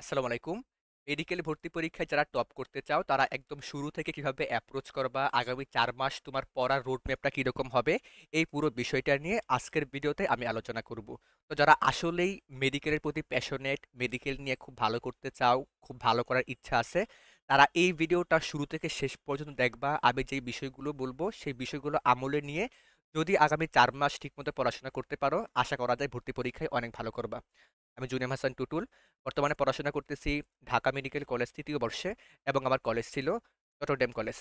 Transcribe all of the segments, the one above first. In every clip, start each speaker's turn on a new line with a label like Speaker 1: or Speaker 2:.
Speaker 1: আসসালামু আলাইকুম। মেডিকেল ভর্তি পরীক্ষায় যারা টপ করতে চাও, তারা একদম শুরু থেকে কিভাবে অ্যাপ্রোচ করবা, আগামী ৪ মাস তোমার পড়ার রোড ম্যাপটা কিরকম হবে, এই পুরো বিষয়টা নিয়ে আজকের ভিডিওতে আমি আলোচনা করব। তো যারা আসলেই মেডিকেলের প্রতি প্যাশনেট, মেডিকেল নিয়ে খুব ভালো করতে চাও, খুব ভালো করার ইচ্ছা আছে, তারা এই ভিডিওটা শুরু থেকে শেষ পর্যন্ত দেখবা। আমি যেই বিষয়গুলো বলবো, সেই বিষয়গুলো আমলে নিয়ে যদি আগামী ৪ মাস ঠিকমতো পড়াশোনা করতে পারো, আশা করা যায় ভর্তি পরীক্ষায় অনেক ভালো করবা। আমি জুনেম হাসান টুটুল। বর্তমানে পড়াশোনা করতেছি ঢাকা মেডিকেল কলেজ ৩য় বর্ষে, এবং আমার কলেজ ছিল চট্টগ্রাম কলেজ।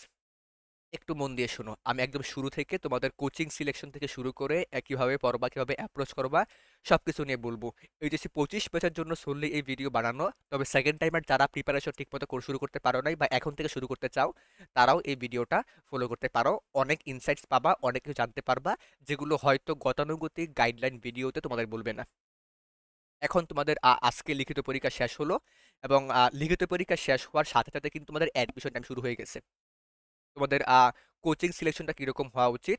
Speaker 1: একটু মন দিয়ে শোনো, আমি একদম শুরু থেকে তোমাদের কোচিং সিলেকশন থেকে শুরু করে কিভাবে পড়বা, কিভাবে অ্যাপ্রোচ করবা, সবকিছু নিয়ে বলবো। এই যে 25 পেজের জন্য solely এই ভিডিও বানানো। তবে সেকেন্ড টাইমার যারা প্রিপারেশন ঠিকমতো শুরু করতে পারো নাই বা এখন থেকে শুরু করতে চাও, তারাও এই ভিডিওটা ফলো করতে পারো। অনেক ইনসাইটস পাবা, অনেক কিছু জানতে পারবা, যেগুলো হয়তো গতানুগতিক গাইডলাইন ভিডিওতে তোমাদের বলবে না। এখন তোমাদের আজকে লিখিত পরীক্ষা শেষ হলো, এবং লিখিত পরীক্ষা শেষ হওয়ার সাথে সাথে কিন্তু তোমাদের অ্যাডমিশন টাইম শুরু হয়ে গেছে। তোমাদের কোচিং সিলেকশনটা কীরকম হওয়া উচিত?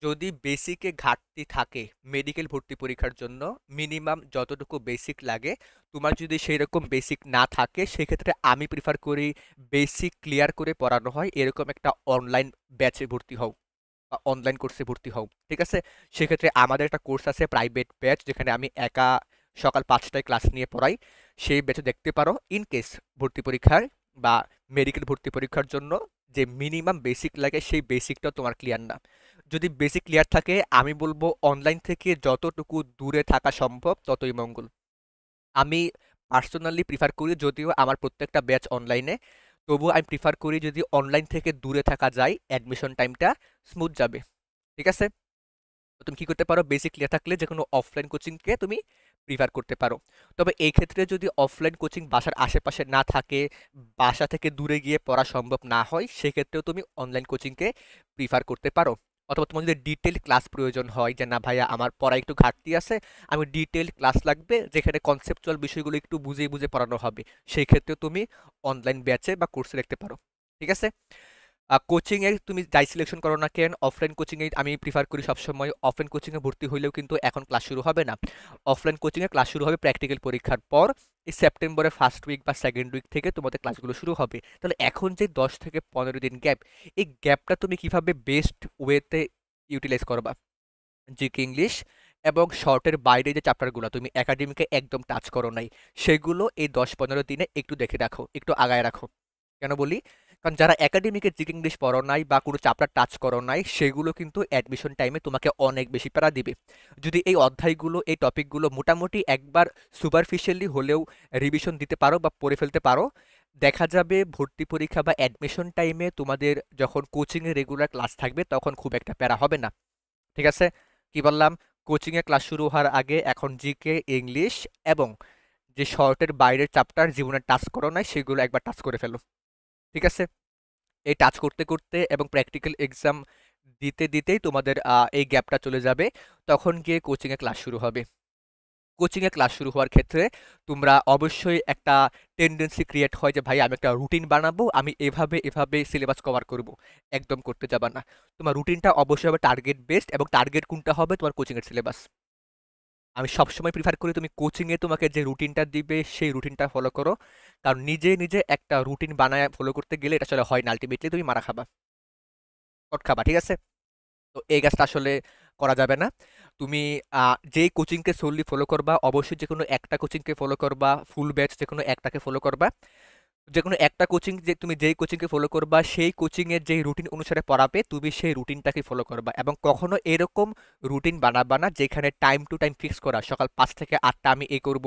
Speaker 1: যদি বেসিকে ঘাটতি থাকে মেডিকেল ভর্তি পরীক্ষার জন্য, মিনিমাম যতটুকু বেসিক লাগে, তোমার যদি সেই রকম বেসিক না থাকে, সেক্ষেত্রে আমি প্রিফার করি বেসিক ক্লিয়ার করে পড়ানো হয় এরকম একটা অনলাইন ব্যাচে ভর্তি হও বা অনলাইন কোর্সে ভর্তি হও। ঠিক আছে? সেক্ষেত্রে আমাদের একটা কোর্স আছে, প্রাইভেট ব্যাচ, যেখানে আমি একা সকাল ৫টায় ক্লাস নিয়ে পড়াই। সেই ব্যাচে দেখতে পারো। ইন কেস ভর্তি পরীক্ষার বা মেডিকেল ভর্তি পরীক্ষার জন্য যে মিনিমাম বেসিক লাগে, সেই বেসিকটাও তোমার ক্লিয়ার না। যদি বেসিক ক্লিয়ার থাকে, আমি বলবো অনলাইন থেকে যতটুকু দূরে থাকা সম্ভব ততই মঙ্গল। আমি পার্সোনালি প্রিফার করি, যদিও আমার প্রত্যেকটা ব্যাচ অনলাইনে, তবুও আমি প্রিফার করি যদি অনলাইন থেকে দূরে থাকা যায়, অ্যাডমিশন টাইমটা স্মুথ যাবে। ঠিক আছে? তো তুমি কি করতে পারো, বেসিক ক্লিয়ার থাকলে যে কোনো অফলাইন কোচিংকে তুমি প্রিফার করতে পারো। তবে এই ক্ষেত্রে যদি অফলাইন কোচিং বাসার আশেপাশে না থাকে, বাসা থেকে দূরে গিয়ে পড়া সম্ভব না হয়, সেক্ষেত্রেও তুমি অনলাইন কোচিংকে প্রিফার করতে পারো। অথবা তোমার যদি ডিটেল ক্লাস প্রয়োজন হয়, যে না ভাইয়া আমার পড়া একটু ঘাটতি আছে, আমি ডিটেল ক্লাস লাগবে যেখানে কনসেপচুয়াল বিষয়গুলো একটু বুঝে বুঝে পড়ানো হবে, সেই ক্ষেত্রে তুমি অনলাইন ব্যাচে বা কোর্সে দেখতে পারো। ঠিক আছে? কোচিংয়ে তুমি যাই সিলেকশন করো না কেন, অফলাইন কোচিংয়ে আমি প্রিফার করি সবসময়। অফলাইন কোচিংয়ে ভর্তি হইলেও কিন্তু এখন ক্লাস শুরু হবে না। অফলাইন কোচিংয়ে ক্লাস শুরু হবে প্র্যাকটিক্যাল পরীক্ষার পর। এই সেপ্টেম্বরের ফার্স্ট উইক বা সেকেন্ড উইক থেকে তোমাদের ক্লাসগুলো শুরু হবে। তাহলে এখন যে 10 থেকে 15 দিন গ্যাপ, এই গ্যাপটা তুমি কিভাবে বেস্ট ওয়েতে ইউটিলাইজ করবা? জিকে ইংলিশ এবং শর্টের বাইরে যে চ্যাপ্টারগুলো তুমি একাডেমিকে একদম টাচ করো নাই, সেগুলো এই 10-15 দিনে একটু দেখে রাখো, একটু আগায় রাখো। কেন বলি? কারণ যারা একাডেমিকে জিকে ইংলিশ পড়ো নাই বা কোনো চ্যাপ্টার টাচ করো নাই, সেগুলো কিন্তু অ্যাডমিশন টাইমে তোমাকে অনেক বেশি প্যারা দিবে। যদি এই অধ্যায়গুলো, এই টপিকগুলো মোটামুটি একবার সুপারফিশিয়ালি হলেও রিভিশন দিতে পারো বা পড়ে ফেলতে পারো, দেখা যাবে ভর্তি পরীক্ষা বা অ্যাডমিশন টাইমে তোমাদের যখন কোচিংয়ে রেগুলার ক্লাস থাকবে, তখন খুব একটা প্যারা হবে না। ঠিক আছে? কি বললাম? কোচিংয়ে ক্লাস শুরু হওয়ার আগে এখন জিকে, ইংলিশ এবং যে শর্টের বাইরের চ্যাপ্টার জীবনে টাচ করো নাই, সেগুলো একবার টাচ করে ফেলো। ঠিক আছে? এই টাচ করতে করতে এবং প্র্যাকটিক্যাল এক্সাম দিতে দিতেই তোমাদের এই গ্যাপটা চলে যাবে। তখন গিয়ে কোচিংয়ে ক্লাস শুরু হবে। কোচিংয়ে ক্লাস শুরু হওয়ার ক্ষেত্রে তোমরা অবশ্যই একটা টেন্ডেন্সি ক্রিয়েট হয় যে ভাই আমি একটা রুটিন বানাবো, আমি এভাবে এভাবে সিলেবাস কভার করব। একদম করতে যাবা না। তোমার রুটিনটা অবশ্যই হবে টার্গেট বেসড, এবং টার্গেট কোনটা হবে? তোমার কোচিংয়ের সিলেবাস। আমি সবসময় প্রিফার করি তুমি কোচিংয়ে তোমাকে যে রুটিনটা দিবে, সেই রুটিনটা ফলো করো। কারণ নিজে নিজে একটা রুটিন বানায় ফলো করতে গেলে এটা আসলে হয় না, আলটিমেটলি তুমি মারা খাবা, কট খাবা। ঠিক আছে? তো এই কাজটা আসলে করা যাবে না। তুমি যেই কোচিংকে solely ফলো করবা, অবশ্যই যেকোনো একটা কোচিংকে ফলো করবা, ফুল ব্যাচ যেকোনো একটাকে ফলো করবা। যেকোনো একটা কোচিং, যে তুমি যেই কোচিংকে ফলো করবা, সেই কোচিংয়ের যেই রুটিন অনুসারে পড়াবে, তুমি সেই রুটিনটাকে ফলো করবা। এবং কখনো এরকম রুটিন বানাবা না যেখানে টাইম টু টাইম ফিক্স করা, সকাল 5 থেকে 8টা আমি এই করব,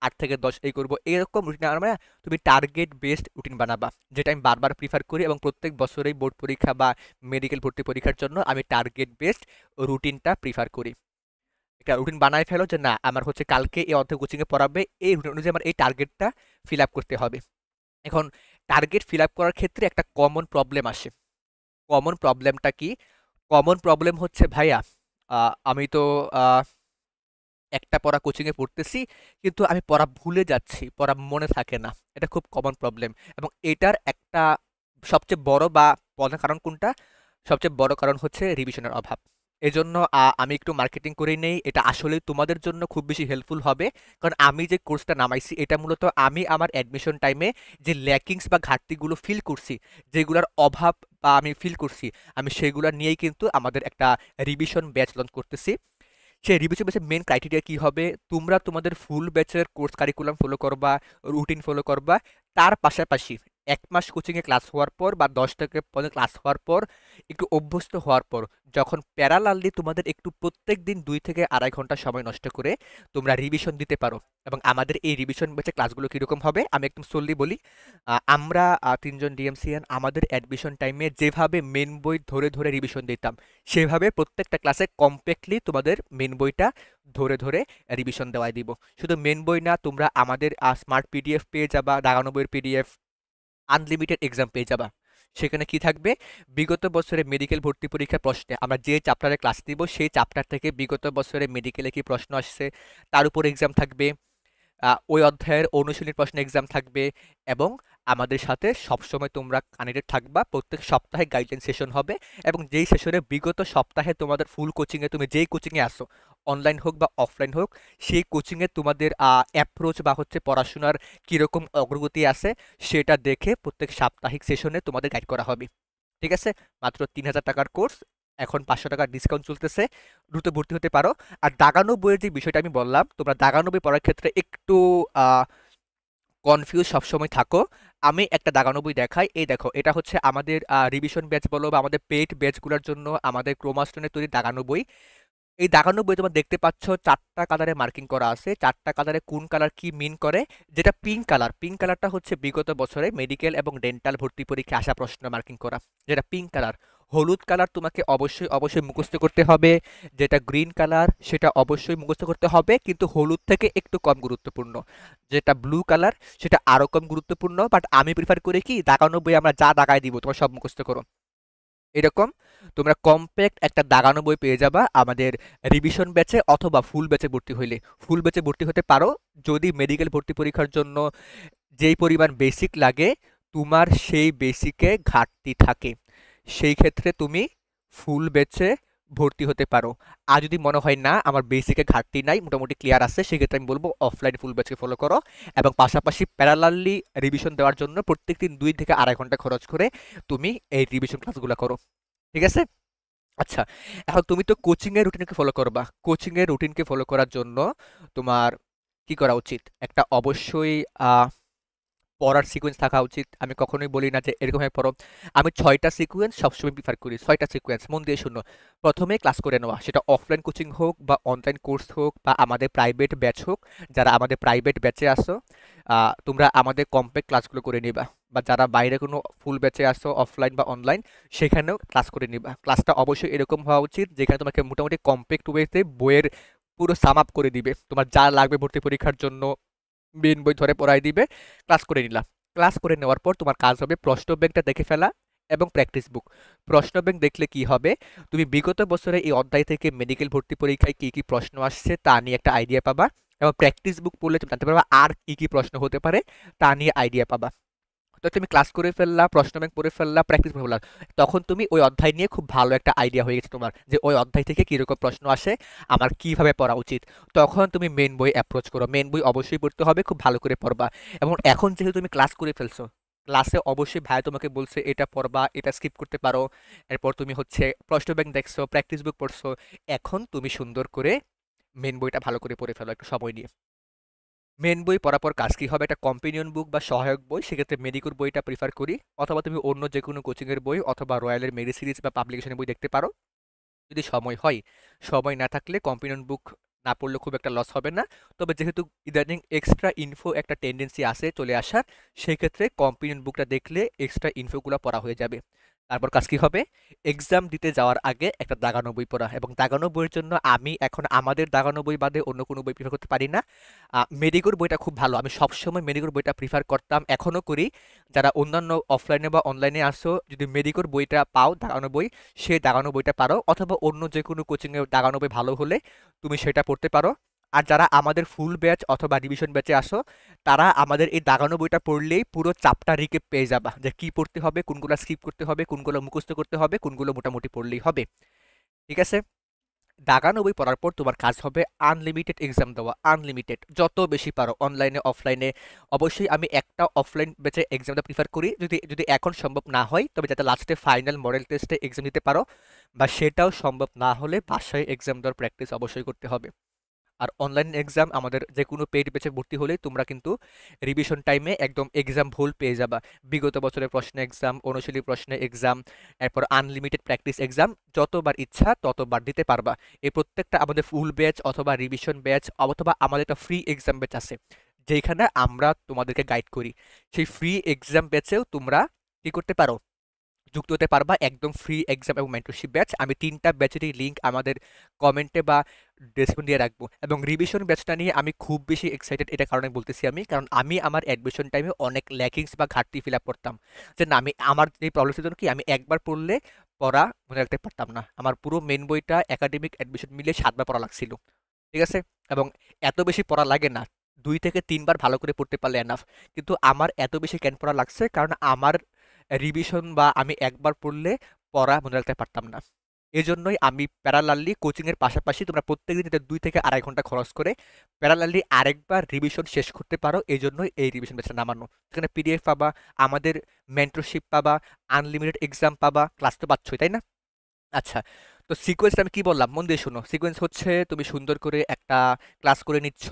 Speaker 1: 8 থেকে 10 এই করব, এরকম রুটিন বানাবে না। তুমি টার্গেট বেসড রুটিন বানাবা, যেটা আমি বারবার প্রিফার করি, এবং প্রত্যেক বছরেই বোর্ড পরীক্ষা বা মেডিকেল ভর্তি পরীক্ষার জন্য আমি টার্গেট বেসড রুটিনটা প্রিফার করি। একটা রুটিন বানায় ফেলো যে না আমার হচ্ছে কালকে এই অর্ধ কোচিংয়ে পড়াবে, এই রুটিন অনুযায়ী আমার এই টার্গেটটা ফিল আপ করতে হবে। এখন টার্গেট ফিল আপ করার ক্ষেত্রে একটা কমন প্রবলেম আসে। কমন প্রবলেমটা কি? কমন প্রবলেম হচ্ছে ভাইয়া, আমি তো আহ, একটা পড়া কোচিংয়ে পড়তেছি, কিন্তু আমি পড়া ভুলে যাচ্ছি, পড়া মনে থাকে না। এটা খুব কমন প্রবলেম, এবং এটার একটা সবচেয়ে বড় বা প্রধান কারণ কোনটা? সবচেয়ে বড় কারণ হচ্ছে রিভিশনের অভাব। এজন্য আমি একটু মার্কেটিং করে নেই। এটা আসলেই তোমাদের জন্য খুব বেশি হেল্পফুল হবে। কারণ আমি যে কোর্সটা নামাইছি এটা মূলত আমি আমার অ্যাডমিশন টাইমে যে ল্যাকিংস বা ঘাটতিগুলো ফিল করছি, যেগুলার অভাব বা আমি ফিল করছি, আমি সেগুলা নিয়েই কিন্তু আমাদের একটা রিভিশন ব্যাচ লঞ্চ করতেছি। সেই রিভিশন ব্যাচের মেন ক্রাইটেরিয়া কি হবে? তোমরা তোমাদের ফুল ব্যাচের কোর্স কারিকুলাম ফলো করবা, রুটিন ফলো করবা। তার পাশাপাশি ১ মাস কোচিংয়ে ক্লাস হওয়ার পর বা ১০ থেকে ১৫ ক্লাস হওয়ার পর, একটু অভ্যস্ত হওয়ার পর, যখন প্যারালালি তোমাদের একটু প্রত্যেকদিন ২ থেকে ২.৫ ঘন্টা সময় নষ্ট করে তোমরা রিভিশন দিতে পারো। এবং আমাদের এই রিভিশন ব্যাচের ক্লাসগুলো কিরকম হবে আমি একদম সল্লি বলি। আমরা ৩ জন ডিএমসিএন আমাদের অ্যাডমিশন টাইমে যেভাবে মেন বই ধরে ধরে রিভিশন দিতাম, সেভাবে প্রত্যেকটা ক্লাসে কমপ্যাক্টলি তোমাদের মেন বইটা ধরে ধরে রিভিশন দেওয়াই দিব। শুধু মেন বই না, তোমরা আমাদের স্মার্ট পিডিএফ পেয়ে যাবা, দাগানো বইয়ের পিডিএফ, আনলিমিটেড এক্সাম পেয়ে যাবা। সেখানে কি থাকবে? বিগত বছরে মেডিকেল ভর্তি পরীক্ষার প্রশ্নে আমরা যে চ্যাপ্টারে ক্লাস দিব সেই চ্যাপ্টার থেকে বিগত বছরে মেডিকেলে কি প্রশ্ন আসছে তার উপর এক্সাম থাকবে। ওই অধ্যায়ের অনুশীলনী প্রশ্ন এক্সাম থাকবে। এবং আমাদের সাথে সবসময় তোমরা কানেক্টেড থাকবা। প্রত্যেক সপ্তাহে গাইডলাইন সেশন হবে এবং যেই সেশনে বিগত সপ্তাহে তোমাদের ফুল কোচিংয়ে তুমি যেই কোচিংয়ে আসো, অনলাইন হোক বা অফলাইন হোক, সেই কোচিংয়ে তোমাদের অ্যাপ্রোচ বা হচ্ছে পড়াশোনার কীরকম অগ্রগতি আছে সেটা দেখে প্রত্যেক সাপ্তাহিক সেশনে তোমাদের গাইড করা হবে। ঠিক আছে? মাত্র ৩,০০০ টাকার কোর্স, এখন ৫০০ টাকার ডিসকাউন্ট চলতেছে, দ্রুত ভর্তি হতে পারো। আর দাগানো বইয়ের যে বিষয়টা আমি বললাম, তোমরা দাগানো বই পড়ার ক্ষেত্রে একটু কনফিউজ সবসময় থাকো। আমি একটা দাগানো বই দেখাই। এই দেখো, এটা হচ্ছে আমাদের রিভিশন ব্যাচ বলো বা আমাদের পেইড ব্যাচগুলোর জন্য আমাদের ক্রোমাস্টোনের তৈরি দাগানো বই। এই দাগানো বই তোমরা দেখতে পাচ্ছ ৪টা কালারে মার্কিং করা আছে। ৪টা কালারে কোন কালার কি মিন করে। যেটা পিঙ্ক কালার, পিঙ্ক কালারটা হচ্ছে বিগত বছরে মেডিকেল এবং ডেন্টাল ভর্তি পরীক্ষায় আসা প্রশ্ন মার্কিং করা, যেটা পিঙ্ক কালার। হলুদ কালার তোমাকে অবশ্যই অবশ্যই মুখস্থ করতে হবে। যেটা গ্রিন কালার সেটা অবশ্যই মুখস্থ করতে হবে, কিন্তু হলুদ থেকে একটু কম গুরুত্বপূর্ণ। যেটা ব্লু কালার সেটা আরও কম গুরুত্বপূর্ণ, বাট আমি প্রিফার করি কি দাগানো বই আমরা যা দাগায় দিব তোমরা সব মুখস্থ করো। এরকম তোমরা কমপ্যাক্ট একটা দাগানো বই পেয়ে যাবা আমাদের রিভিশন ব্যাচে অথবা ফুল ব্যাচে ভর্তি হইলে। ফুল ব্যাচে ভর্তি হতে পারো যদি মেডিকেল ভর্তি পরীক্ষার জন্য যেই পরিমাণ বেসিক লাগে তোমার সেই বেসিকে ঘাটতি থাকে, সেই ক্ষেত্রে তুমি ফুল ব্যাচে ভর্তি হতে পারো। আর যদি মনে হয় না আমার বেসিকে ঘাটতি নাই, মোটামুটি ক্লিয়ার আছে, সেক্ষেত্রে আমি বলবো অফলাইন ফুল ব্যাচকে ফলো করো এবং পাশাপাশি প্যারালালি রিভিশন দেওয়ার জন্য প্রত্যেকদিন ২ থেকে ২.৫ ঘন্টা খরচ করে তুমি এই রিভিশন ক্লাসগুলো করো। ঠিক আছে? আচ্ছা, এখন তুমি তো কোচিংয়ের রুটিনকে ফলো করবা। কোচিংয়ের রুটিনকে ফলো করার জন্য তোমার কি করা উচিত? একটা অবশ্যই আ পড়ার সিকোয়েন্স থাকা উচিত। আমি কখনোই বলি না যে এরকমভাবে পড়ো। আমি ৬টা সিকোয়েন্স সবসময় প্রিফার করি। ৬টা সিকোয়েন্স মন দিয়ে শোনো। ১ম এ ক্লাস করে নেওয়া। সেটা অফলাইন কোচিং হোক বা অনলাইন কোর্স হোক বা আমাদের প্রাইভেট ব্যাচ হোক। যারা আমাদের প্রাইভেট ব্যাচে আসো, আ তোমরা আমাদের কমপ্যাক্ট ক্লাসগুলো করে নিবা। বা যারা বাইরে কোনো ফুল ব্যাচে আসো অফলাইন বা অনলাইন, সেখানেও ক্লাস করে নিবা। ক্লাসটা অবশ্যই এরকম হওয়া উচিত যেখানে তোমাকে মোটামুটি কমপ্যাক্ট ওয়েতে বইয়ের পুরো সাম আপ করে দিবে। তোমার যা লাগবে ভর্তি পরীক্ষার জন্য মেন বই ধরে পড়ায় দিবে, ক্লাস করে নিলাম। ক্লাস করে নেওয়ার পর তোমার কাজ হবে প্রশ্ন ব্যাংকটা দেখে ফেলা এবং প্র্যাকটিস বুক। প্রশ্ন ব্যাংক দেখলে কি হবে? তুমি বিগত বছরে এই অধ্যায় থেকে মেডিকেল ভর্তি পরীক্ষায় কি কি প্রশ্ন আসছে তা নিয়ে একটা আইডিয়া পাবা। এবং প্র্যাকটিস বুক পড়লে তুমি জানতে পারবা আর কি কি প্রশ্ন হতে পারে, তা নিয়ে আইডিয়া পাবা। তো তুমি ক্লাস করে ফেললা, প্রশ্ন ব্যাংক পড়ে ফেললা, প্র্যাকটিস করে ফেললা। তখন তুমি ওই অধ্যায় নিয়ে খুব ভালো একটা আইডিয়া হয়ে গেছে তোমার যে ওই অধ্যায় থেকে কীরকম প্রশ্ন আসে, আমার কিভাবে পড়া উচিত। তখন তুমি মেন বই অ্যাপ্রোচ করো। মেন বই অবশ্যই পড়তে হবে, খুব ভালো করে পড়বা। এবং এখন যেহেতু তুমি ক্লাস করে ফেলছো, ক্লাসে অবশ্যই ভাই তোমাকে বলছে এটা পড়বা, এটা স্কিপ করতে পারো। এরপর তুমি হচ্ছে প্রশ্ন ব্যাংক দেখছো, প্র্যাকটিস বুক পড়ছো। এখন তুমি সুন্দর করে মেন বইটা ভালো করে পড়ে ফেলো একটু সময় নিয়ে। মেন বই পড়ার পর কাজ কি হবে? একটা কম্পেনিয়ন বুক বা সহায়ক বই, সেক্ষেত্রে মেডিকোর বইটা প্রিফার করি। অথবা তুমি অন্য যে কোনো কোচিংয়ের বই অথবা রয়্যালের মেডি সিরিজ বা পাবলিকেশনের বই দেখতে পারো যদি সময় হয়। সময় না থাকলে কম্পেনিয়ন বুক না পড়লে খুব একটা লস হবে না। তবে যেহেতু ইদানিং এক্সট্রা ইনফো একটা টেন্ডেন্সি আছে চলে আসার, সেই ক্ষেত্রে কম্পেনিয়ন বুকটা দেখলে এক্সট্রা ইনফোগুলো পড়া হয়ে যাবে। তারপর কাজ কি হবে? এক্সাম দিতে যাওয়ার আগে একটা দাগানো বই পড়া। এবং দাগানো বইয়ের জন্য আমি এখন আমাদের দাগানো বই বাদে অন্য কোনো বই প্রিফার করতে পারি না। মেডিকোর বইটা খুব ভালো, আমি সবসময় মেডিকোর বইটা প্রিফার করতাম, এখনও করি। যারা অন্যান্য অফলাইনে বা অনলাইনে আসো, যদি মেডিকোর বইটা পাও দাগানো বই, সেই দাগানো বইটা পারো। অথবা অন্য যে কোনো কোচিংয়ে দাগানো বই ভালো হলে তুমি সেটা পড়তে পারো। আর যারা আমাদের ফুল ব্যাচ অথবা রিভিশন ব্যাচে আসো, তারা আমাদের এই দাগানো বইটা পড়লেই পুরো চাপটা রিকেপ পেয়ে যাবা যে কী পড়তে হবে, কোনগুলো স্কিপ করতে হবে, কোনগুলো মুখস্থ করতে হবে, কোনগুলো মোটামুটি পড়লেই হবে। ঠিক আছে? দাগানো বই পড়ার পর তোমার কাজ হবে আনলিমিটেড এক্সাম দেওয়া, আনলিমিটেড যত বেশি পারো, অনলাইনে অফলাইনে। অবশ্যই আমি একটা অফলাইন ব্যাচে এক্সামটা প্রিফার করি, যদি যদি এখন সম্ভব না হয় তবে যাতে লাস্টে ফাইনাল মডেল টেস্টে এক্সাম দিতে পারো, বা সেটাও সম্ভব না হলে বাসায় এক্সাম দেওয়ার প্র্যাকটিস অবশ্যই করতে হবে। আর অনলাইন এক্সাম আমাদের যে কোনো পেইড ব্যাচে ভর্তি হলে তোমরা কিন্তু রিভিশন টাইমে একদম এক্সাম ভুল পেয়ে যাবা। বিগত বছরের প্রশ্ন এক্সাম, অনুশীলনী প্রশ্নে এক্সাম, এরপর আনলিমিটেড প্র্যাকটিস এক্সাম যতবার ইচ্ছা ততবার দিতে পারবা। এই প্রত্যেকটা আমাদের ফুল ব্যাচ অথবা রিভিশন ব্যাচ অথবা আমাদের একটা ফ্রি এক্সাম ব্যাচ আছে যেখানে আমরা তোমাদেরকে গাইড করি। সেই ফ্রি এক্সাম ব্যাচেও তোমরা কি করতে পারো, যুক্ত হতে পারবা একদম ফ্রি এক্সাম এবং মেন্টরশিপ ব্যাচ। আমি ৩টা ব্যাচেরই লিঙ্ক আমাদের কমেন্টে বা ডেসক্রিপশন দিয়ে রাখবো। এবং রিভিশন ব্যাচটা নিয়ে আমি খুব বেশি এক্সাইটেড, এটা কারণে বলতেছি আমি, কারণ আমি আমার অ্যাডমিশন টাইমে অনেক ল্যাকিংস বা ঘাটতি ফিল আপ করতাম। যে না, আমি আমার এই প্রবলেম ছিল কি, আমি একবার পড়লে পড়া মনে রাখতে পারতাম না। আমার পুরো মেন বইটা একাডেমিক অ্যাডমিশন মিলে ৭ বার পড়া লাগছিল, ঠিক আছে? এবং এত বেশি পড়া লাগে না, ২ থেকে ৩ বার ভালো করে পড়তে পারলে এনাফ। কিন্তু আমার এত বেশি কেন পড়া লাগছে, কারণ আমার রিভিশন বা আমি একবার পড়লে পড়া মনে রাখতে পারতাম না। এজন্যই আমি প্যারালালি কোচিংয়ের পাশাপাশি তোমরা প্রত্যেকদিন যাতে ২ থেকে ২.৫ ঘন্টা খরচ করে প্যারালালি আরেকবার রিভিশন শেষ করতে পারো, এই জন্যই এই রিভিশন ব্যাচটা নামানো। সেখানে পিডিএফ পাবা, আমাদের মেন্টরশিপ পাবা, আনলিমিটেড এক্সাম পাবা, ক্লাস তো পাচ্ছই, তাই না? আচ্ছা, তো সিকোয়েন্সটা আমি কি বললাম মন দিয়ে শোনো। সিকোয়েন্স হচ্ছে তুমি সুন্দর করে একটা ক্লাস করে নিচ্ছ,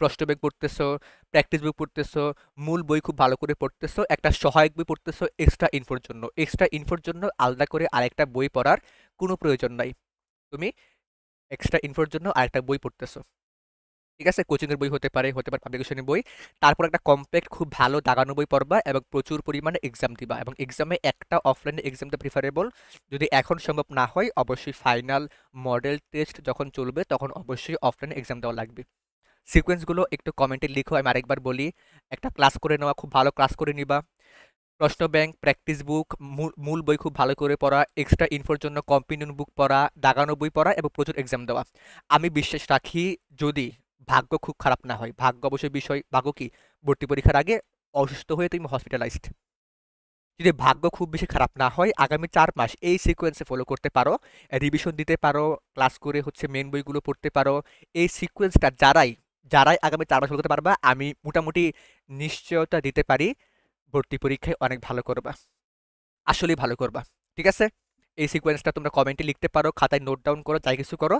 Speaker 1: প্রশ্ন ব্যাংক পড়তেছো, প্র্যাকটিস বুক পড়তেছো, মূল বই খুব ভালো করে পড়তেছো, একটা সহায়ক বই পড়তেছো এক্সট্রা ইনফোর জন্য। এক্সট্রা ইনফোর জন্য আলাদা করে আরেকটা বই পড়ার কোনো প্রয়োজন নাই। তুমি এক্সট্রা ইনফোর জন্য আরেকটা বই পড়তেছো, ঠিক আছে? কোচিংয়ের বই হতে পারে পাবলিকেশনের বই। তারপর একটা কমপ্যাক্ট খুব ভালো দাগানো বই পড়বা এবং প্রচুর পরিমাণে এক্সাম দিবা, এবং এক্সামে একটা অফলাইনে এক্সামটা প্রিফারেবল। যদি এখন সম্ভব না হয় অবশ্যই ফাইনাল মডেল টেস্ট যখন চলবে তখন অবশ্যই অফলাইনে এক্সাম দেওয়া লাগবে। সিকোয়েন্সগুলো একটু কমেন্টে লিখো, আমি আরেকবার বলি। একটা ক্লাস করে নেওয়া, খুব ভালো ক্লাস করে নিবা, প্রশ্ন ব্যাংক, প্র্যাকটিস বুক, মূল বই খুব ভালো করে পড়া, এক্সট্রা ইনফোর জন্য কম্পিনিয়ন বুক পড়া, দাগানো বই পড়া এবং প্রচুর এক্সাম দেওয়া। আমি বিশ্বাস রাখি, যদি ভাগ্য খুব খারাপ না হয়, ভাগ্য অবশ্যই বিষয়, ভাগ্য কি, ভর্তি পরীক্ষার আগে অসুস্থ হয়ে তুমি হসপিটালাইজড, যদি ভাগ্য খুব বেশি খারাপ না হয় আগামী ৪ মাস এই সিকোয়েন্সে ফলো করতে পারো, রিভিশন দিতে পারো, ক্লাস করে হচ্ছে মেন বইগুলো পড়তে পারো, এই সিকোয়েন্সটা যারাই যারাই আগামী ৪ মাস ফলো করতে পারবা, আমি মোটামুটি নিশ্চয়তা দিতে পারি ভর্তি পরীক্ষায় অনেক ভালো করবা, আসলেই ভালো করবা। ঠিক আছে? এই সিকোয়েন্সটা তোমরা কমেন্টে লিখতে পারো, খাতায় নোট ডাউন করো, যাই কিছু করো।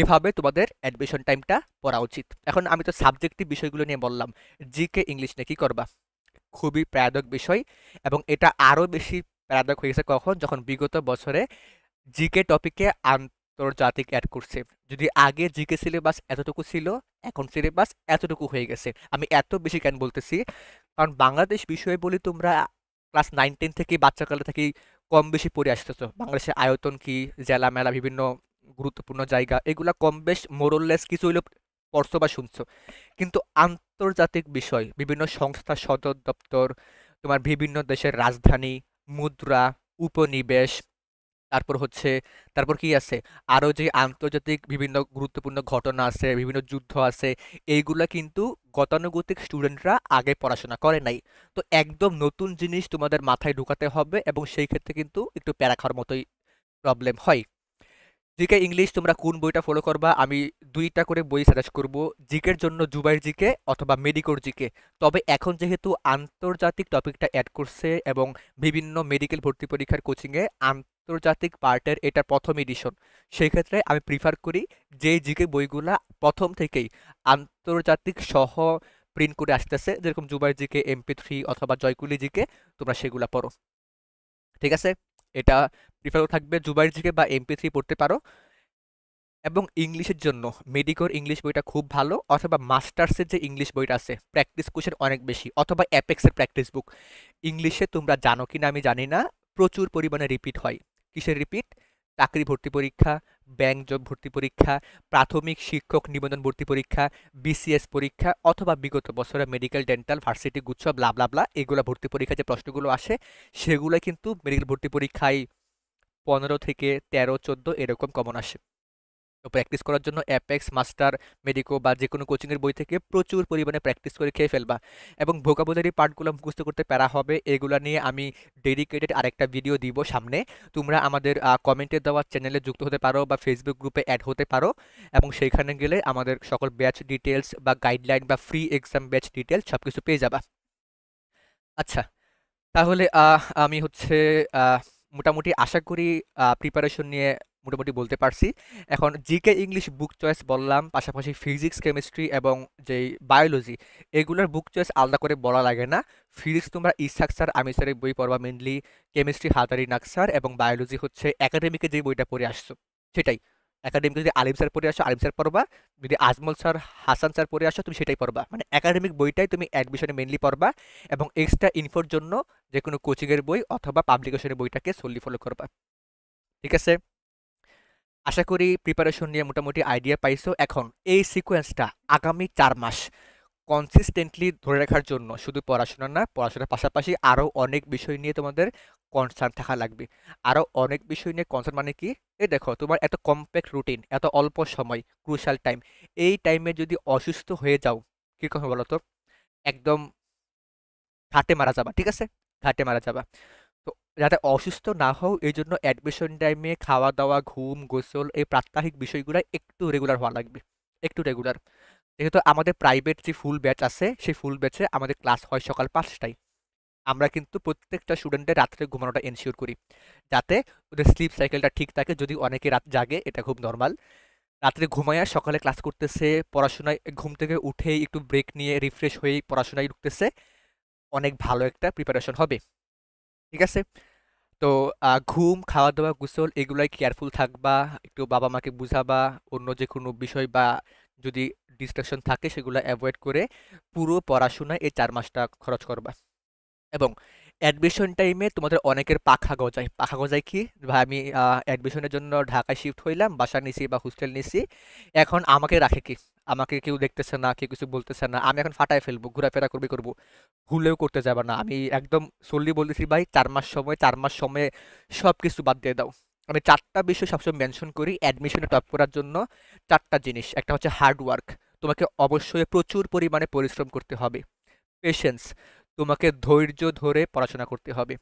Speaker 1: এভাবে তোমাদের অ্যাডমিশন টাইমটা পড়া উচিত। এখন আমি তো সাবজেক্টিভ বিষয়গুলো নিয়ে বললাম, জিকে ইংলিশ নিয়ে কি করবা? খুবই প্যারাডক বিষয়, এবং এটা আরও বেশি প্যারাডক হয়ে গেছে কখন, যখন বিগত বছরে জিকে টপিকে আন্তর্জাতিক অ্যাড করছে। যদি আগে জিকে সিলেবাস এতটুকু ছিল, এখন সিলেবাস এতটুকু হয়ে গেছে। আমি এত বেশি কেন বলতেছি, কারণ বাংলাদেশ বিষয় বলি তোমরা ক্লাস 9-10 থেকে বাচ্চাকালে থেকেই কম বেশি পড়ে আসতেছো। বাংলাদেশের আয়তন কি, জেলা মেলা, বিভিন্ন গুরুত্বপূর্ণ জায়গা, এগুলা কম বেশ মোরললেস কিছু হইলেও পড়ছো বা শুনছো। কিন্তু আন্তর্জাতিক বিষয়, বিভিন্ন সংস্থা সদর দপ্তর, তোমার বিভিন্ন দেশের রাজধানী, মুদ্রা, উপনিবেশ, তারপর হচ্ছে, তারপর কি আছে, আরও যে আন্তর্জাতিক বিভিন্ন গুরুত্বপূর্ণ ঘটনা আছে, বিভিন্ন যুদ্ধ আছে, এইগুলা কিন্তু গতানুগতিক স্টুডেন্টরা আগে পড়াশোনা করে নাই। তো একদম নতুন জিনিস তোমাদের মাথায় ঢুকাতে হবে, এবং সেই ক্ষেত্রে কিন্তু একটু প্যারা খাওয়ার মতোই প্রবলেম হয়। জিকে ইংলিশ তোমরা কোন বইটা ফলো করবা, আমি ২টা করে বই সাজেস্ট করব। জিকের জন্য জুবাইর জিকে অথবা মেডিকোর জিকে। তবে এখন যেহেতু আন্তর্জাতিক টপিকটা অ্যাড করছে এবং বিভিন্ন মেডিকেল ভর্তি পরীক্ষার কোচিংয়ে আন্তর্জাতিক পার্টের এটা প্রথম এডিশন, সেই ক্ষেত্রে আমি প্রিফার করি যে জিকে বইগুলা প্রথম থেকেই আন্তর্জাতিক সহ প্রিন্ট করে আসতেছে, যেরকম জুবাইর জিকে, MP3 অথবা জয়কুলি জিকে, তোমরা সেগুলা পড়ো। ঠিক আছে? এটা প্রিফার থাকবে, জুবাইর জিকে বা MP3 পড়তে পারো। এবং ইংলিশের জন্য মেডিকোর ইংলিশ বইটা খুব ভালো, অথবা মাস্টার্সের যে ইংলিশ বইটা আছে, প্র্যাকটিস কোশ্চেন অনেক বেশি, অথবা অ্যাপেক্সের প্র্যাকটিস বুক। ইংলিশে তোমরা জানো কি না আমি জানি না, প্রচুর পরিমাণে রিপিট হয়। কিসের রিপিট? চাকরি ভর্তি পরীক্ষা, ব্যাংক জব ভর্তি পরীক্ষা, প্রাথমিক শিক্ষক নিবন্ধন ভর্তি পরীক্ষা, BCS পরীক্ষা, অথবা বিগত বছরে মেডিকেল, ডেন্টাল, ভার্সিটি গুচ্ছ, ব্লা ব্লা ব্লা, এগুলো ভর্তি পরীক্ষায় যে প্রশ্নগুলো আসে সেগুলো কিন্তু মেডিকেল ভর্তি পরীক্ষায় 15 থেকে 13, 14 এরকম কমন আসে। তো প্র্যাকটিস করার জন্য অ্যাপেক্স, মাস্টার, মেডিকো বা যেকোনো কোচিংয়ের বই থেকে প্রচুর পরিমাণে প্র্যাকটিস করে খেয়ে ফেলবা। এবং ভোকাবুলারি পার্টগুলো মুখস্থ করতে প্যারা হবে, এগুলা নিয়ে আমি ডেডিকেটেড আরেকটা ভিডিও দিব সামনে। তোমরা আমাদের কমেন্টে দেওয়া চ্যানেলে যুক্ত হতে পারো বা ফেসবুক গ্রুপে অ্যাড হতে পারো, এবং সেইখানে গেলে আমাদের সকল ব্যাচ ডিটেলস বা গাইডলাইন বা ফ্রি এক্সাম ব্যাচ ডিটেলস সব কিছু পেয়ে যাবা। আচ্ছা, তাহলে আমি হচ্ছে আহ, মোটামুটি আশা করি প্রিপারেশন নিয়ে মোটামুটি বলতে পারছি। এখন জিকে ইংলিশ বুক চয়েস বললাম, পাশাপাশি ফিজিক্স, কেমিস্ট্রি এবং যেই বায়োলজি, এগুলোর বুক চয়েস আলাদা করে বলা লাগে না। ফিজিক্স তোমরা ইসাক স্যার, আমি স্যারের বই পড়বা মেনলি, কেমিস্ট্রি হাতারি নাক স্যার, এবং বায়োলজি হচ্ছে একাডেমিকে যে বইটা পড়ে আসছো সেটাই। একাডেমিক যদি আলিম স্যার পড়ে আসো আলিম স্যার পড়বা, যদি আজমল স্যার, হাসান স্যার পড়ে আসো তুমি সেটাই পড়বা, মানে একাডেমিক বইটাই তুমি অ্যাডমিশনে মেনলি পড়বা। এবং এক্সট্রা ইনফোর জন্য যে কোনো কোচিংয়ের বই অথবা পাবলিকেশনের বইটাকে solely ফলো করবা। ঠিক আছে? আশা করি প্রিপারেশন নিয়ে মোটামুটি আইডিয়া পাইছো। এখন এই সিকোয়েন্সটা আগামী 4 মাস কনসিস্টেন্টলি ধরে রাখার জন্য শুধু পড়াশোনা না, পড়াশোনার পাশাপাশি আরও অনেক বিষয় নিয়ে তোমাদের কনসার্ন থাকা লাগবে। আরও অনেক বিষয় নিয়ে কনসার্ন মানে কি? এই দেখো, তোমার এত কম্প্যাক্ট রুটিন, এত অল্প সময়, ক্রুশাল টাইম, এই টাইমে যদি অসুস্থ হয়ে যাও, কীরকম হবে বলো তো? একদম ঘাটে মারা যাবা, ঠিক আছে? ঘাটে মারা যাবা। তো যাতে অসুস্থ না হও এই জন্য অ্যাডমিশন টাইমে খাওয়া দাওয়া, ঘুম, গোসল, এই প্রাত্যহিক বিষয়গুলো একটু রেগুলার হওয়া লাগবে, একটু রেগুলার। যেহেতু আমাদের প্রাইভেট যে ফুল ব্যাচ আছে সেই ফুল ব্যাচে আমাদের ক্লাস হয় সকাল 5টায়। আমরা কিন্তু প্রত্যেকটা স্টুডেন্টের রাত্রে ঘুমানোটা এনশিওর করি, যাতে ওদের স্লিপ সাইকেলটা ঠিক থাকে। যদি অনেকে রাত জাগে, এটা খুব নর্মাল, রাত্রে ঘুমায়া সকালে ক্লাস করতেছে, পড়াশোনায় ঘুম থেকে উঠেই একটু ব্রেক নিয়ে রিফ্রেশ হয়েই পড়াশোনায় ঢুকতেছে, অনেক ভালো একটা প্রিপারেশন হবে। ঠিক আছে? তো ঘুম, খাওয়া-দাওয়া, গোসল এগুলাই কেয়ারফুল থাকবা। একটু বাবা-মাকে বুঝাবা, অন্য যেকোনো বিষয় বা যদি ডিস্ট্রাকশন থাকে সেগুলা এভয়েড করে পুরো পড়াশোনায় এই ৪ মাসটা খরচ করবা। এবং অ্যাডমিশন টাইমে তোমাদের অনেকের পাখা গজায়। পাখা গজায় কি? ভাই আমি অ্যাডমিশনের জন্য ঢাকায় শিফট হইলাম, বাসা নিছি বা হোস্টেল নিছি। এখন আমাকে রাখে কি? আমাকে কেউ দেখতেছে না, কেউ কিছু বলতেছে না। আমি এখন ফাটায় ফেলবো, ঘোরাফেরা করব। ভুলেও করতে যাবা না। আমি একদম সল্লি বলতেছি ভাই, ৪ মাস সময়, ৪ মাস সময়ে সবকিছু বাদ দিয়ে দাও। আমি ৪টা বিষয় সবসময় মেনশন করি অ্যাডমিশনে টপ করার জন্য। ৪টা জিনিস। একটা হচ্ছে হার্ড ওয়ার্ক। তোমাকে অবশ্যই প্রচুর পরিমাণে পরিশ্রম করতে হবে। পেশেন্স, তোমাকে ধৈর্য ধরে পড়াশোনা করতে হবে।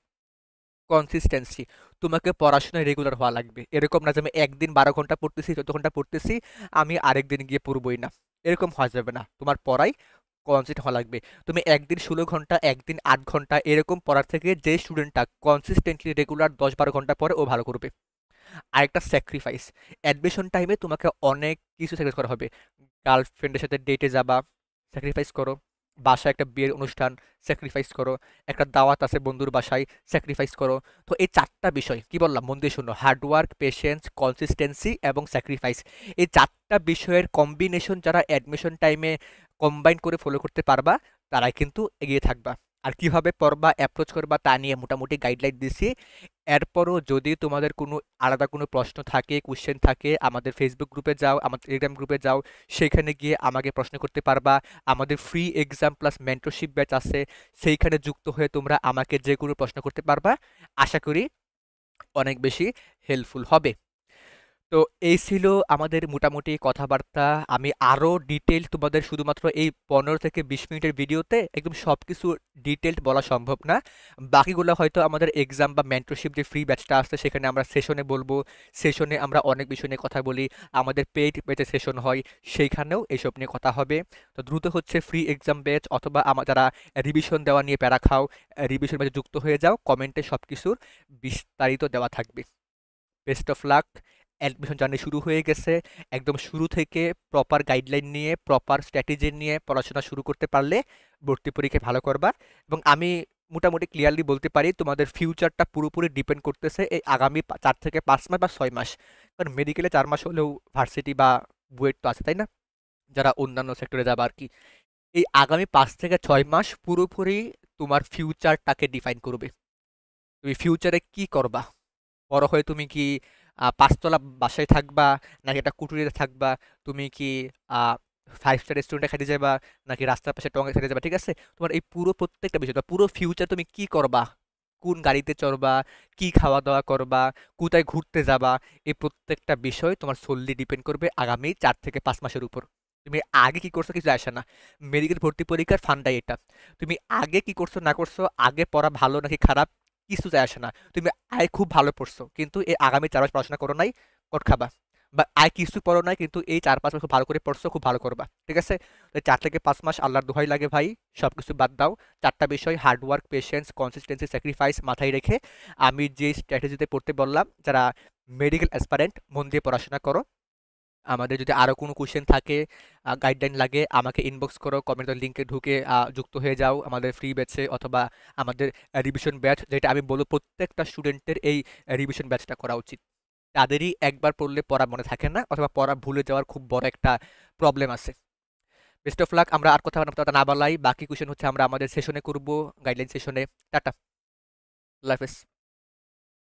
Speaker 1: কনসিস্টেন্সি, তোমাকে পড়াশোনায় রেগুলার হওয়া লাগবে। এরকম না যে আমি একদিন 12 ঘন্টা পড়তেছি, 14 ঘন্টা পড়তেছি, আমি আরেকদিন গিয়ে পড়বই না। এরকম হওয়া যাবে না। তোমার পড়াই কনসিস্টেন্ট হওয়া লাগবে। তুমি একদিন 16 ঘন্টা, একদিন 8 ঘন্টা এরকম পড়ার থেকে যে স্টুডেন্টটা কনসিস্টেন্টলি রেগুলার 10-12 ঘন্টা পড়ে ও ভালো করবে। আরেকটা স্যাক্রিফাইস, অ্যাডমিশন টাইমে তোমাকে অনেক কিছু স্যাক্রিফাইস করা হবে। গার্লফ্রেন্ডের সাথে ডেটে যাবা, স্যাক্রিফাইস করো। বাসায় একটা বিয়ের অনুষ্ঠান, স্যাক্রিফাইস করো। একটা দাওয়াত আছে বন্ধুর বাসায়, স্যাক্রিফাইস করো। তো এই 4টা বিষয় কি বললাম মন দিয়ে শোনো, হার্ডওয়ার্ক, পেশেন্স, কনসিস্টেন্সি এবং স্যাক্রিফাইস। এই 4টা বিষয়ের কম্বিনেশন যারা অ্যাডমিশন টাইমে কম্বাইন করে ফলো করতে পারবা, তারাই কিন্তু এগিয়ে থাকবা। আর কিভাবে পড়বা, অ্যাপ্রোচ করবা তা নিয়ে মোটামুটি গাইডলাইন দিছি। এরপরও যদি তোমাদের কোনো আলাদা কোনো প্রশ্ন থাকে, কোয়েশ্চেন থাকে, আমাদের ফেসবুক গ্রুপে যাও, আমাদের টেলিগ্রাম গ্রুপে যাও, সেখানে গিয়ে আমাকে প্রশ্ন করতে পারবা। আমাদের free exam plus mentorship batch আছে, সেইখানে যুক্ত হয়ে তোমরা আমাকে যে কোনো প্রশ্ন করতে পারবা। আশা করি অনেক বেশি হেল্পফুল হবে। তো এই ছিল আমাদের মোটামুটি কথাবার্তা। আমি আরও ডিটেইলড তোমাদের শুধুমাত্র এই 15 থেকে 20 মিনিটের ভিডিওতে একদম সব কিছু ডিটেইলড বলা সম্ভব না। বাকিগুলো হয়তো আমাদের এক্সাম বা মেন্টরশিপ যে ফ্রি ব্যাচটা আসছে সেখানে আমরা সেশনে বলবো। সেশনে আমরা অনেক বিষয় নিয়ে কথা বলি। আমাদের পেইড ব্যাচে সেশন হয়, সেইখানেও এইসব নিয়ে কথা হবে। তো দ্রুত হচ্ছে ফ্রি এক্সাম ব্যাচ অথবা যারা রিভিশন দেওয়া নিয়ে প্যারা খাও, রিভিশন ব্যাচে যুক্ত হয়ে যাও। কমেন্টে সব কিছুর বিস্তারিত দেওয়া থাকবে। Best of luck. Admission journey শুরু হয়ে গেছে। একদম শুরু থেকে প্রপার গাইডলাইন নিয়ে, প্রপার স্ট্র্যাটেজি নিয়ে পড়াশোনা শুরু করতে পারলে ভর্তি পরীক্ষায় ভালো করবা। এবং আমি মোটামুটি ক্লিয়ারলি বলতে পারি তোমাদের ফিউচারটা পুরোপুরি ডিপেন্ড করতেছে এই আগামী 4 থেকে 5 মাস বা 6 মাস। কারণ মেডিকেলে 4 মাস হলেও ভার্সিটি বা বুয়েট তো আছে, তাই না? যারা অন্যান্য সেক্টরে যাবে আর কি। এই আগামী 5 থেকে 6 মাস পুরোপুরি তোমার ফিউচারটাকে ডিফাইন করবে। তুমি ফিউচারে কি করবা? বড় হয়ে তুমি কি ৫ তলা বাসায় থাকবা, নাকি একটা কুঠুরিতে থাকবা? তুমি কি 5 স্টার রেস্টুরেন্টে খাইতে যাবা, নাকি রাস্তার পাশে টঙে খাইতে যাবা? ঠিক আছে? তোমার এই পুরো প্রত্যেকটা বিষয় বা পুরো ফিউচার তুমি কি করবা? কোন গাড়িতে চড়বা, কি খাওয়া-দাওয়া করবা, কোথায় ঘুরতে যাবা, এই প্রত্যেকটা বিষয় তোমার solely ডিপেন্ড করবে আগামী ৪ থেকে ৫ মাসের উপর। তুমি আগে কি করছো কিছু যায় আসে না। মেডিকেল ভর্তি পরীক্ষার ফান্ডাই এটা। তুমি আগে কি করছো না করছো, আগে পড়া ভালো নাকি খারাপ, কিছু যায় আসে না। তুমি আয় খুব ভালো পড়ছো, কিন্তু এই আগামী ৪ মাস পড়াশোনা করো নাই, কট খাবা। বা আয় কিছু পড়ো নাই, কিন্তু এই ৪-৫ মাস খুব ভালো করে পড়ছো, খুব ভালো করবা। ঠিক আছে? তো ৪ থেকে ৫ মাস আল্লাহর দোহাই লাগে ভাই, সবকিছু বাদ দাও। ৪ টা বিষয় hard work, patience, consistency, sacrifice মাথায় রেখে আমি যে স্ট্র্যাটেজিতে পড়তে বললাম, যারা মেডিকেল অ্যাসপারেন্ট মন দিয়ে পড়াশোনা করো। আমাদের যদি আরো কোনো কোয়েশ্চেন থাকে, গাইডলাইন লাগে, আমাকে ইনবক্স করো, কমেন্টের লিংকে ঢুকে যুক্ত হয়ে যাও আমাদের ফ্রি ব্যাচে, অথবা আমাদের রিভিশন ব্যাচ, যেটা আমি বলবো প্রত্যেকটা স্টুডেন্টের এই রিভিশন ব্যাচটা করা উচিত। তাদেরই একবার পড়লে পড়া মনে থাকে না, অথবা পড়া ভুলে যাওয়ার খুব বড় একটা প্রবলেম আছে। Best of luck. আমরা আর কথা না বাড়াই, বাকি কোয়েশ্চেন হচ্ছে আমরা আমাদের সেশনে করব, গাইডলাইন সেশনে। টাটা, আল্লাহ হাফেজ।